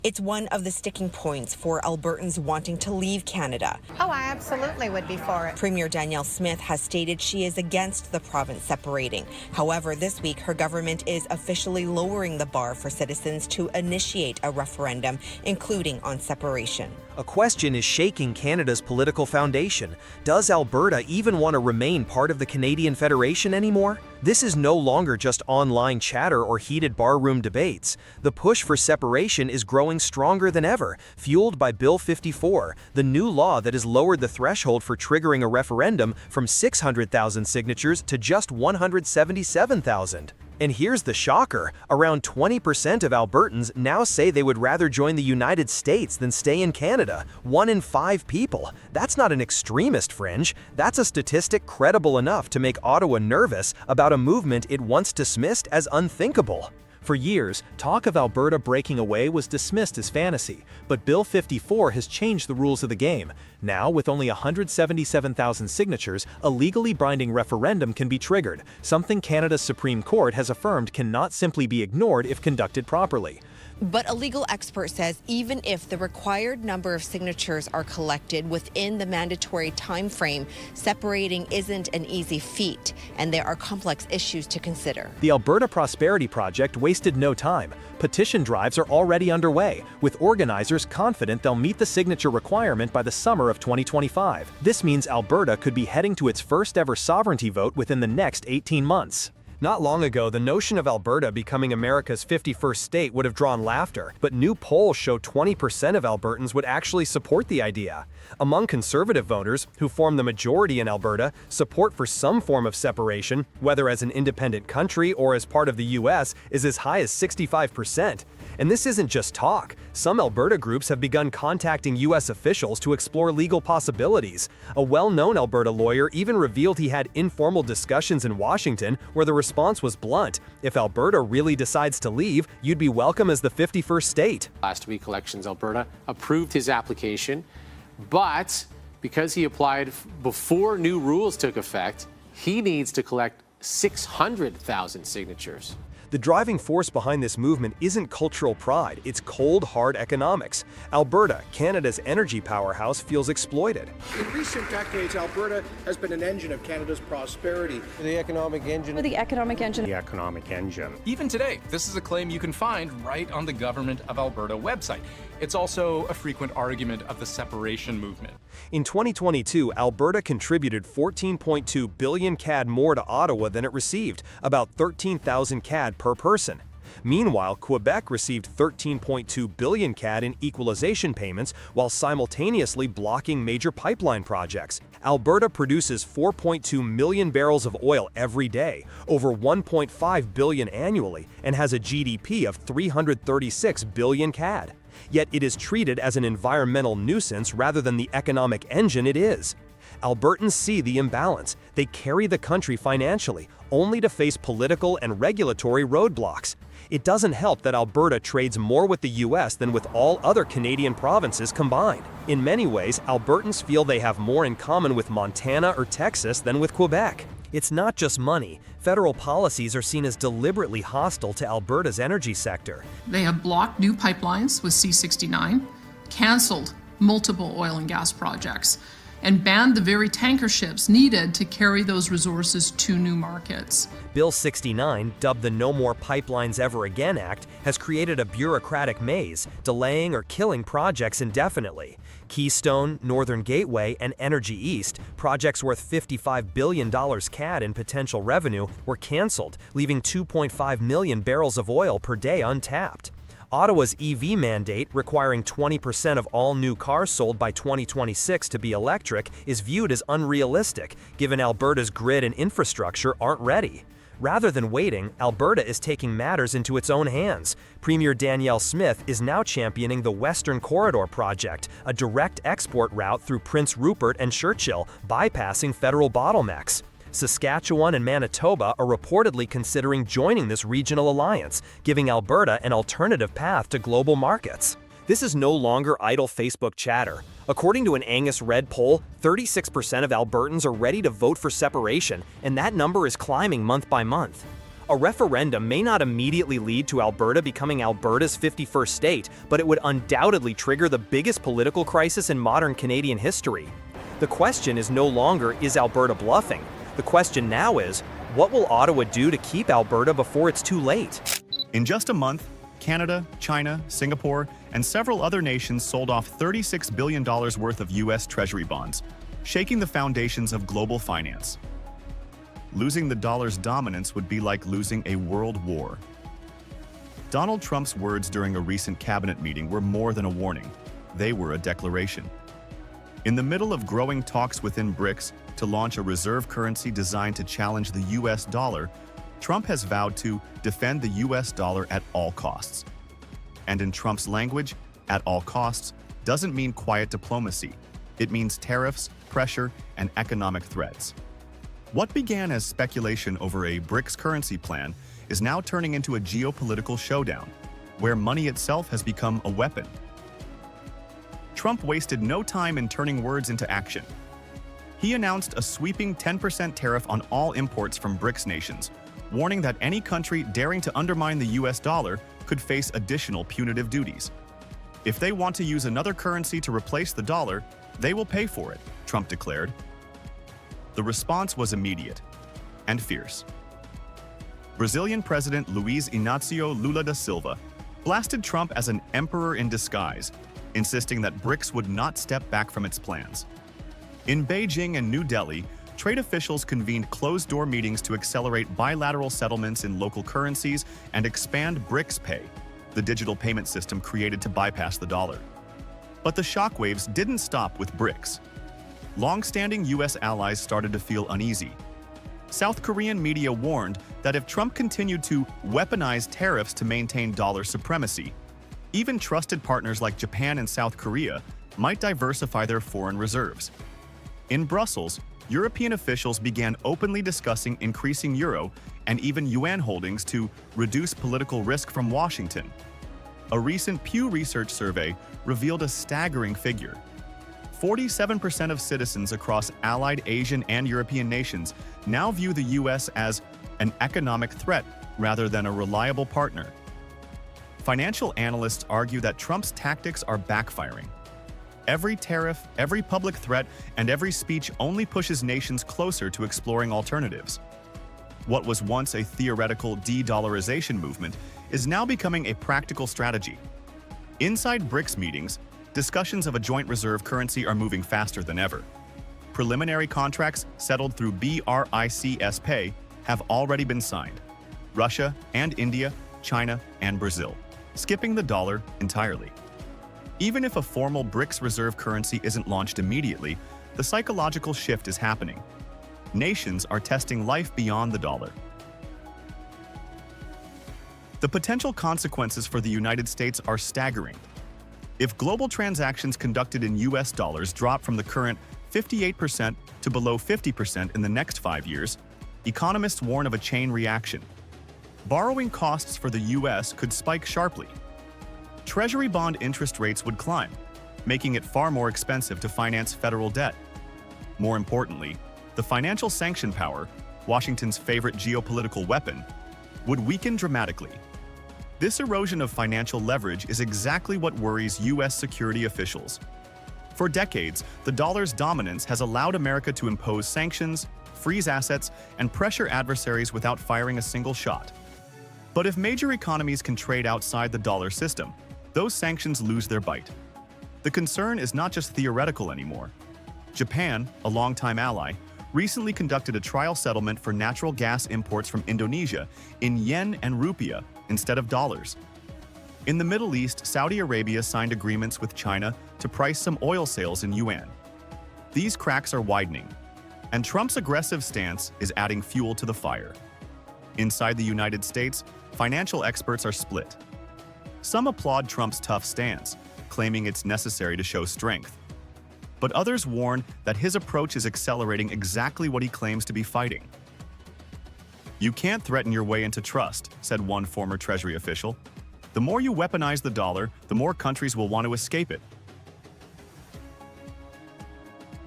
It's one of the sticking points for Albertans wanting to leave Canada. Oh, I absolutely would be for it. Premier Danielle Smith has stated she is against the province separating. However, this week her government is officially lowering the bar for citizens to initiate a referendum, including on separation. A question is shaking Canada's political foundation. Does Alberta even want to remain part of the Canadian Federation anymore? This is no longer just online chatter or heated barroom debates. The push for separation is growing stronger than ever, fueled by Bill 54, the new law that has lowered the threshold for triggering a referendum from 600,000 signatures to just 177,000. And here's the shocker, around 20% of Albertans now say they would rather join the United States than stay in Canada. 1 in 5 people. That's not an extremist fringe. That's a statistic credible enough to make Ottawa nervous about a movement it once dismissed as unthinkable. For years, talk of Alberta breaking away was dismissed as fantasy, but Bill 54 has changed the rules of the game. Now, with only 177,000 signatures, a legally binding referendum can be triggered, something Canada's Supreme Court has affirmed cannot simply be ignored if conducted properly. But a legal expert says even if the required number of signatures are collected within the mandatory time frame, separating isn't an easy feat, and there are complex issues to consider. The Alberta Prosperity Project wasted no time. Petition drives are already underway, with organizers confident they'll meet the signature requirement by the summer of 2025. This means Alberta could be heading to its first ever sovereignty vote within the next 18 months. Not long ago, the notion of Alberta becoming America's 51st state would have drawn laughter, but new polls show 20% of Albertans would actually support the idea. Among conservative voters, who form the majority in Alberta, support for some form of separation, whether as an independent country or as part of the U.S., is as high as 65%. And this isn't just talk. Some Alberta groups have begun contacting U.S. officials to explore legal possibilities. A well-known Alberta lawyer even revealed he had informal discussions in Washington where the response was blunt. If Alberta really decides to leave, you'd be welcome as the 51st state. Last week, Elections Alberta approved his application, but because he applied before new rules took effect, he needs to collect 600,000 signatures. The driving force behind this movement isn't cultural pride, it's cold, hard economics. Alberta, Canada's energy powerhouse, feels exploited. In recent decades, Alberta has been an engine of Canada's prosperity. The economic engine. The economic engine. The economic engine. Even today, this is a claim you can find right on the Government of Alberta website. It's also a frequent argument of the separation movement. In 2022, Alberta contributed 14.2 billion CAD more to Ottawa than it received, about 13,000 CAD per person. Meanwhile, Quebec received 13.2 billion CAD in equalization payments while simultaneously blocking major pipeline projects. Alberta produces 4.2 million barrels of oil every day, over 1.5 billion annually, and has a GDP of 336 billion CAD. Yet it is treated as an environmental nuisance rather than the economic engine it is. Albertans see the imbalance. They carry the country financially, only to face political and regulatory roadblocks. It doesn't help that Alberta trades more with the U.S. than with all other Canadian provinces combined. In many ways, Albertans feel they have more in common with Montana or Texas than with Quebec. It's not just money. Federal policies are seen as deliberately hostile to Alberta's energy sector. They have blocked new pipelines with C-69, canceled multiple oil and gas projects, and banned the very tanker ships needed to carry those resources to new markets. Bill 69, dubbed the No More Pipelines Ever Again Act, has created a bureaucratic maze, delaying or killing projects indefinitely. Keystone, Northern Gateway, and Energy East, projects worth $55 billion CAD in potential revenue, were canceled, leaving 2.5 million barrels of oil per day untapped. Ottawa's EV mandate, requiring 20% of all new cars sold by 2026 to be electric, is viewed as unrealistic, given Alberta's grid and infrastructure aren't ready. Rather than waiting, Alberta is taking matters into its own hands. Premier Danielle Smith is now championing the Western Corridor project, a direct export route through Prince Rupert and Churchill, bypassing federal bottlenecks. Saskatchewan and Manitoba are reportedly considering joining this regional alliance, giving Alberta an alternative path to global markets. This is no longer idle Facebook chatter. According to an Angus Red poll, 36% of Albertans are ready to vote for separation, and that number is climbing month by month. A referendum may not immediately lead to Alberta becoming Alberta's 51st state, but it would undoubtedly trigger the biggest political crisis in modern Canadian history. The question is no longer, is Alberta bluffing? The question now is, what will Ottawa do to keep Alberta before it's too late? In just a month, Canada, China, Singapore, and several other nations sold off $36 billion worth of U.S. Treasury bonds, shaking the foundations of global finance. Losing the dollar's dominance would be like losing a world war. Donald Trump's words during a recent cabinet meeting were more than a warning. They were a declaration. In the middle of growing talks within BRICS to launch a reserve currency designed to challenge the U.S. dollar, Trump has vowed to defend the U.S. dollar at all costs. And in Trump's language, at all costs doesn't mean quiet diplomacy. It means tariffs, pressure, and economic threats. What began as speculation over a BRICS currency plan is now turning into a geopolitical showdown, where money itself has become a weapon. Trump wasted no time in turning words into action. He announced a sweeping 10% tariff on all imports from BRICS nations, warning that any country daring to undermine the US dollar could face additional punitive duties. If they want to use another currency to replace the dollar, they will pay for it, Trump declared. The response was immediate and fierce. Brazilian President Luiz Inácio Lula da Silva blasted Trump as an emperor in disguise, insisting that BRICS would not step back from its plans. In Beijing and New Delhi, trade officials convened closed-door meetings to accelerate bilateral settlements in local currencies and expand BRICS Pay, the digital payment system created to bypass the dollar. But the shockwaves didn't stop with BRICS. Long-standing U.S. allies started to feel uneasy. South Korean media warned that if Trump continued to weaponize tariffs to maintain dollar supremacy, even trusted partners like Japan and South Korea might diversify their foreign reserves. In Brussels, European officials began openly discussing increasing euro and even yuan holdings to reduce political risk from Washington. A recent Pew Research survey revealed a staggering figure. 47% of citizens across allied Asian and European nations now view the U.S. as an economic threat rather than a reliable partner. Financial analysts argue that Trump's tactics are backfiring. Every tariff, every public threat, and every speech only pushes nations closer to exploring alternatives. What was once a theoretical de-dollarization movement is now becoming a practical strategy. Inside BRICS meetings, discussions of a joint reserve currency are moving faster than ever. Preliminary contracts settled through BRICS Pay have already been signed. Russia and India, China and Brazil, skipping the dollar entirely. Even if a formal BRICS reserve currency isn't launched immediately, the psychological shift is happening. Nations are testing life beyond the dollar. The potential consequences for the United States are staggering. If global transactions conducted in US dollars drop from the current 58% to below 50% in the next 5 years, economists warn of a chain reaction. Borrowing costs for the US could spike sharply. Treasury bond interest rates would climb, making it far more expensive to finance federal debt. More importantly, the financial sanction power, Washington's favorite geopolitical weapon, would weaken dramatically. This erosion of financial leverage is exactly what worries U.S. security officials. For decades, the dollar's dominance has allowed America to impose sanctions, freeze assets, and pressure adversaries without firing a single shot. But if major economies can trade outside the dollar system, those sanctions lose their bite. The concern is not just theoretical anymore. Japan, a longtime ally, recently conducted a trial settlement for natural gas imports from Indonesia in yen and rupiah instead of dollars. In the Middle East, Saudi Arabia signed agreements with China to price some oil sales in yuan. These cracks are widening, and Trump's aggressive stance is adding fuel to the fire. Inside the United States, financial experts are split. Some applaud Trump's tough stance, claiming it's necessary to show strength. But others warn that his approach is accelerating exactly what he claims to be fighting. "You can't threaten your way into trust," said one former Treasury official. "The more you weaponize the dollar, the more countries will want to escape it."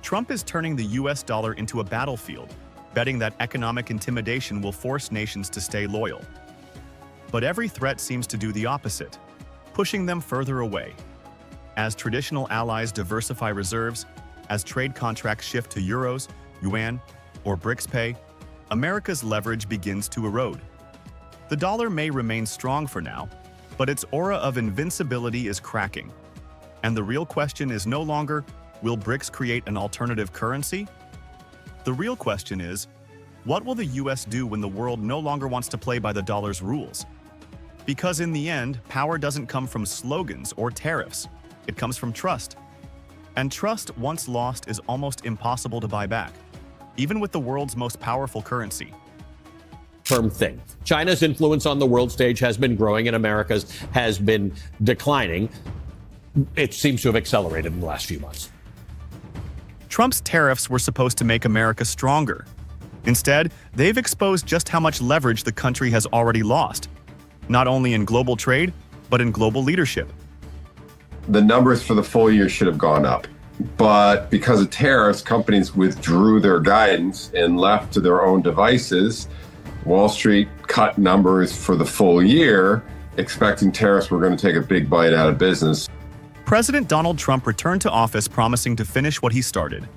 Trump is turning the US dollar into a battlefield. betting that economic intimidation will force nations to stay loyal. But every threat seems to do the opposite, pushing them further away. As traditional allies diversify reserves, as trade contracts shift to euros, yuan, or BRICS pay, America's leverage begins to erode. The dollar may remain strong for now, but its aura of invincibility is cracking. And the real question is no longer, will BRICS create an alternative currency? The real question is, what will the US do when the world no longer wants to play by the dollar's rules? Because in the end, power doesn't come from slogans or tariffs. It comes from trust. And trust, once lost, is almost impossible to buy back, even with the world's most powerful currency. Term thing. China's influence on the world stage has been growing and America's has been declining. It seems to have accelerated in the last few months. Trump's tariffs were supposed to make America stronger. Instead, they've exposed just how much leverage the country has already lost, not only in global trade, but in global leadership. The numbers for the full year should have gone up. But because of tariffs, companies withdrew their guidance and left to their own devices. Wall Street cut numbers for the full year, expecting tariffs were going to take a big bite out of business. President Donald Trump returned to office promising to finish what he started: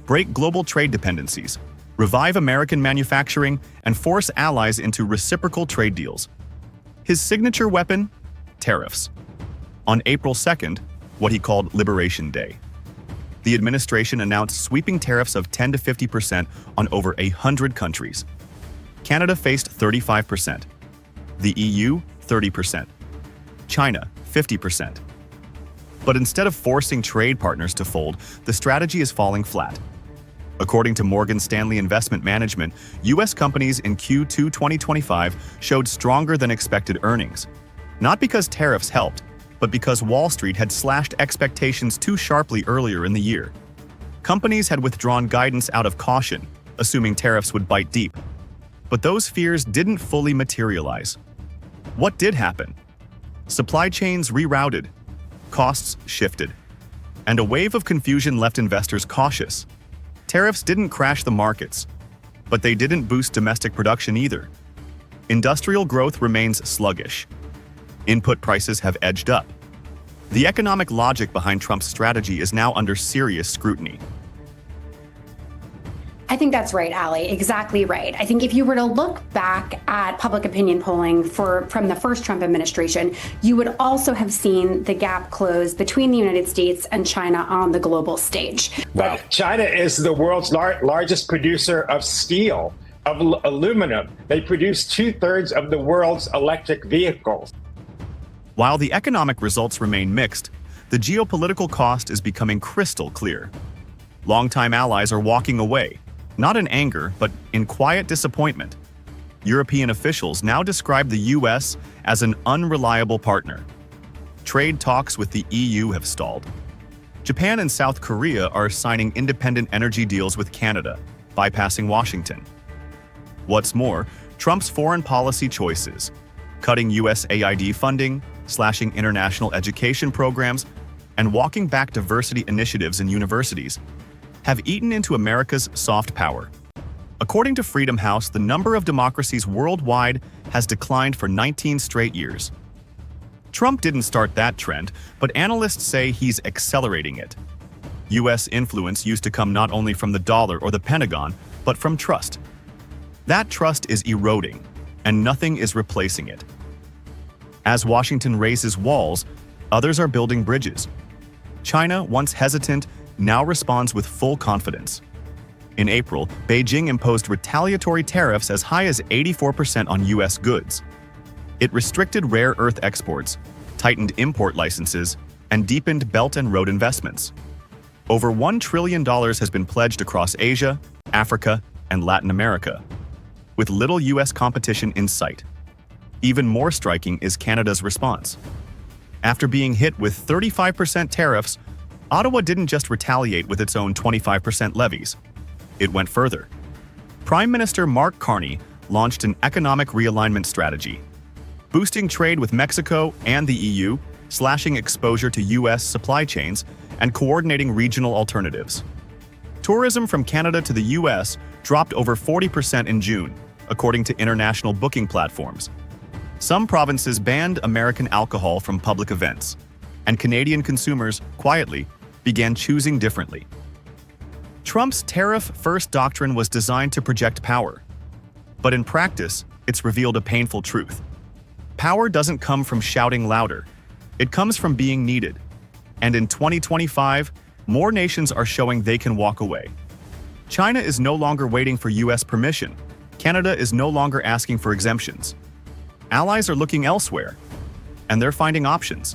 break global trade dependencies, revive American manufacturing, and force allies into reciprocal trade deals. His signature weapon? Tariffs. On April 2nd, what he called Liberation Day, the administration announced sweeping tariffs of 10 to 50% on over 100 countries. Canada faced 35%, the EU 30%, China 50%. But instead of forcing trade partners to fold, the strategy is falling flat. According to Morgan Stanley Investment Management, U.S. companies in Q2 2025 showed stronger than expected earnings, not because tariffs helped, but because Wall Street had slashed expectations too sharply earlier in the year. Companies had withdrawn guidance out of caution, assuming tariffs would bite deep. But those fears didn't fully materialize. What did happen? Supply chains rerouted, costs shifted, and a wave of confusion left investors cautious. Tariffs didn't crash the markets, but they didn't boost domestic production either. Industrial growth remains sluggish. Input prices have edged up. The economic logic behind Trump's strategy is now under serious scrutiny. I think that's right, Ali. Exactly right. I think if you were to look back at public opinion polling from the first Trump administration, you would also have seen the gap close between the United States and China on the global stage. Wow. China is the world's largest producer of steel, of aluminum. They produce 2/3 of the world's electric vehicles. While the economic results remain mixed, the geopolitical cost is becoming crystal clear. Longtime allies are walking away, not in anger, but in quiet disappointment. European officials now describe the U.S. as an unreliable partner. Trade talks with the EU have stalled. Japan and South Korea are signing independent energy deals with Canada, bypassing Washington. What's more, Trump's foreign policy choices, cutting USAID funding, slashing international education programs, and walking back diversity initiatives in universities, have eaten into America's soft power. According to Freedom House, the number of democracies worldwide has declined for 19 straight years. Trump didn't start that trend, but analysts say he's accelerating it. U.S. influence used to come not only from the dollar or the Pentagon, but from trust. That trust is eroding, and nothing is replacing it. As Washington raises walls, others are building bridges. China, once hesitant, now responds with full confidence. In April, Beijing imposed retaliatory tariffs as high as 84% on U.S. goods. It restricted rare earth exports, tightened import licenses, and deepened Belt and Road investments. Over $1 trillion has been pledged across Asia, Africa, and Latin America, with little U.S. competition in sight. Even more striking is Canada's response. After being hit with 35% tariffs, Ottawa didn't just retaliate with its own 25% levies. It went further. Prime Minister Mark Carney launched an economic realignment strategy, boosting trade with Mexico and the EU, slashing exposure to U.S. supply chains, and coordinating regional alternatives. Tourism from Canada to the U.S. dropped over 40% in June, according to international booking platforms. Some provinces banned American alcohol from public events, and Canadian consumers, quietly, began choosing differently. Trump's tariff-first doctrine was designed to project power. But in practice, it's revealed a painful truth. Power doesn't come from shouting louder. It comes from being needed. And in 2025, more nations are showing they can walk away. China is no longer waiting for US permission. Canada is no longer asking for exemptions. Allies are looking elsewhere, and they're finding options.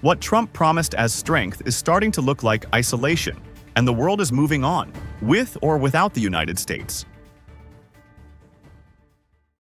What Trump promised as strength is starting to look like isolation, and the world is moving on, with or without the United States.